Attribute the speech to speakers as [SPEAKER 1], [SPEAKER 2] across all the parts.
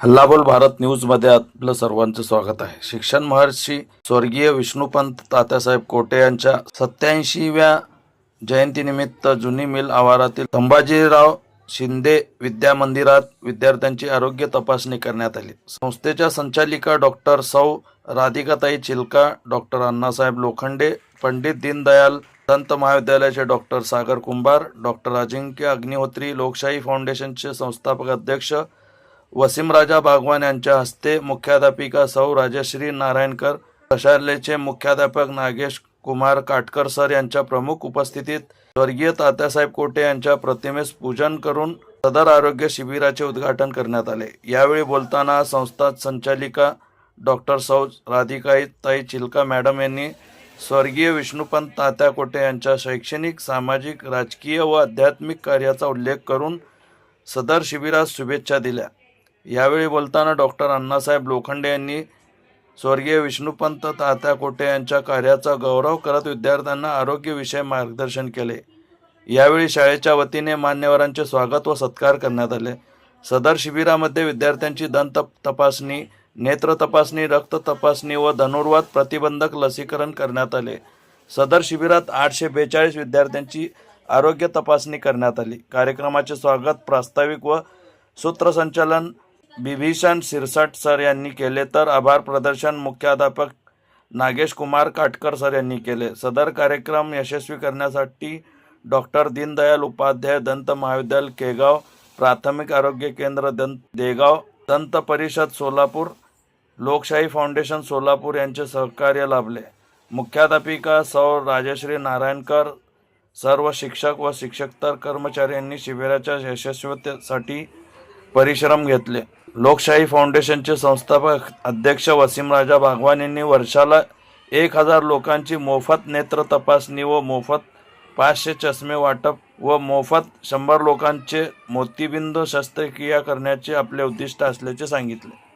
[SPEAKER 1] हल्लाबोल भारत न्यूजमध्ये आपलं सर्वांचं स्वागत आहे। शिक्षण महर्षी स्वर्गीय विष्णुपंत तात्यासाहेब कोटे यांच्या 87व्या जयंतीनिमित्त जुनी मिल आवारातील संभाजीराव शिंदे विद्या मंदिरात विद्यार्थ्यांची आरोग्य तपासणी करण्यात आली। संस्थेच्या संचालिका डॉक्टर सौ राधिकाताई चिलका, डॉक्टर अण्णासाहेब लोखंडे, पंडित दीनदयाल दंत महाविद्यालयाचे डॉक्टर सागर कुंभार, डॉक्टर अजिंक्य अग्निहोत्री, लोकशाही फाउंडेशनचे संस्थापक अध्यक्ष वसीमराजा बागवान यांच्या हस्ते, मुख्याध्यापिका सौ राजश्री नारायणकर, प्रशालेचे मुख्याध्यापक नागेश कुमार काटकर सर यांच्या प्रमुख उपस्थितीत स्वर्गीय तात्यासाहेब कोटे यांच्या प्रतिमेस पूजन करून सदर आरोग्य शिबिराचे उद्घाटन करण्यात आले। यावेळी बोलताना संस्था संचालिका डॉक्टर सौ राधिकाताई चिलका मॅडम यांनी स्वर्गीय विष्णुपंत तात्या कोटे यांच्या शैक्षणिक, सामाजिक, राजकीय व आध्यात्मिक कार्याचा उल्लेख करून सदर शिबिरास शुभेच्छा दिल्या। यावेळी बोलताना डॉक्टर अण्णासाहेब लोखंडे यांनी स्वर्गीय विष्णुपंत तात्या कोटे यांच्या कार्याचा गौरव करत विद्यार्थ्यांना आरोग्यविषयक मार्गदर्शन केले। यावेळी शाळेच्या वतीने मान्यवरांचे स्वागत व सत्कार करण्यात आले। सदर शिबिरामध्ये विद्यार्थ्यांची दंत तपासणी, नेत्र तपासणी, रक्त तपासणी व धनुर्वात प्रतिबंधक लसीकरण करण्यात आले। सदर शिबिरात 842 विद्यार्थ्यांची आरोग्य तपासणी करण्यात आली। कार्यक्रमाचे स्वागत प्रास्ताविक व सूत्रसंचालन बिभीषण सिरसाट सर यांनी केले, तर आभार प्रदर्शन मुख्याध्यापक नागेश कुमार काटकर सर यांनी केले। सदर कार्यक्रम यशस्वी करण्यासाठी डॉक्टर दीनदयाल उपाध्याय दंत महाविद्यालय केगाव, प्राथमिक आरोग्य केंद्र देगाव, दंत परिषद सोलापूर, लोकशाही फाउंडेशन सोलापूर यांचे सहकार्य लाभले। मुख्याध्यापिका सौ राजश्री नारायणकर, सर्व शिक्षक व शिक्षकेतर कर्मचारी यांनी शिबिराच्या यशस्वीतेसाठी परिश्रम घेतले। लोकशाही फाउंडेशनचे संस्थापक अध्यक्ष वसीमराजा बागवान यांनी वर्षाला 1000 लोकांची मोफत नेत्र तपासणी व मोफत 500 चष्मे वाटप व मोफत 100 लोकांचे मोतीबिंदू शस्त्रक्रिया करण्याचे आपले उद्दिष्ट असल्याचे सांगितले।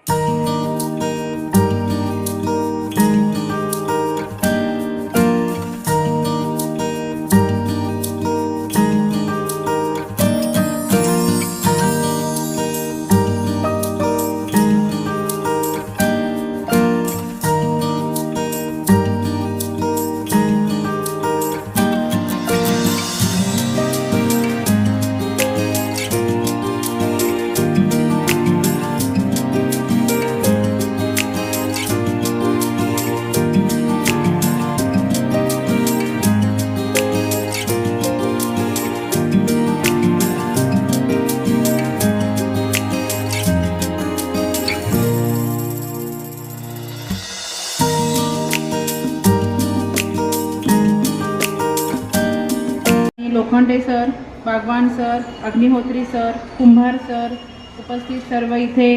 [SPEAKER 2] Lokhande sir, Bagwan sir, Agnihotri sir, Kumbhar sir, उपस्थित सर्व इथे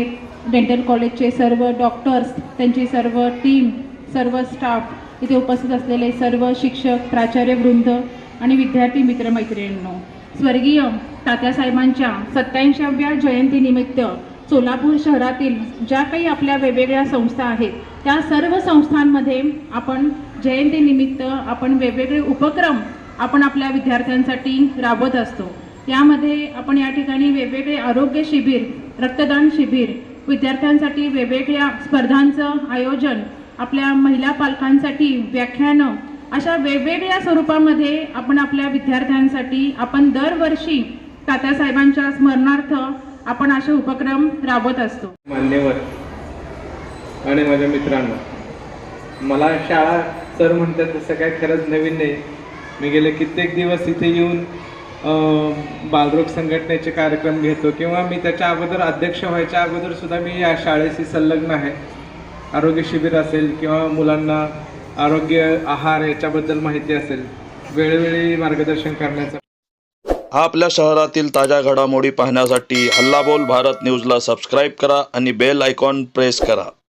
[SPEAKER 2] डेंटल कॉलेजचे सर्व डॉक्टर्स, त्यांची सर्व टीम, सर्व स्टाफ, इथे उपस्थित असलेले सर्व शिक्षक, प्राचार्यवृंद आणि विद्यार्थी मित्रमैत्रिणींनो, स्वर्गीय तात्यासाहेबांच्या 87व्या जयंतीनिमित्त सोलापूर शहरातील ज्या काही आपल्या वेगवेगळ्या संस्था आहेत, त्या सर्व संस्थांमध्ये आपण जयंतीनिमित्त आपण वेगवेगळे उपक्रम आपण आपल्या विद्यार्थ्यांसाठी राबवत असतो। यामध्ये आपण या ठिकाणी वेगवेगळे आरोग्य शिबिर, रक्तदान शिबिर, विद्यार्थ्यांसाठी वेगवेगळ्या स्पर्धांचं आयोजन, आपल्या महिला पालकांसाठी व्याख्यानं, अशा वेगवेगळ्या स्वरूपामध्ये आपण आपल्या विद्यार्थ्यांसाठी आपण दरवर्षी तात्यासाहेबांच्या स्मरणार्थ आपण असे उपक्रम राबवत असतो।
[SPEAKER 3] मान्यवर आणि माझ्या मित्रांनो, मला शाळा सर म्हणतात तसं काय खरंच नवीन नाही। मी गेले कित्येक दिवस इथे येऊन बालरोग संघटनेचे कार्यक्रम घेतो किंवा मी त्याच्या अगोदर अध्यक्ष व्हायच्या अगोदर सुद्धा मी या शाळेशी संलग्न आहे। आरोग्य शिबिर असेल किंवा मुलांना आरोग्य आहार याच्याबद्दल माहिती असेल, वेळोवेळी मार्गदर्शन करण्याचा।
[SPEAKER 1] आपल्या शहरातील ताज्या घडामोडी पाहण्यासाठी हल्लाबोल भारत न्यूजला सबस्क्राईब करा आणि बेल आयकॉन प्रेस करा।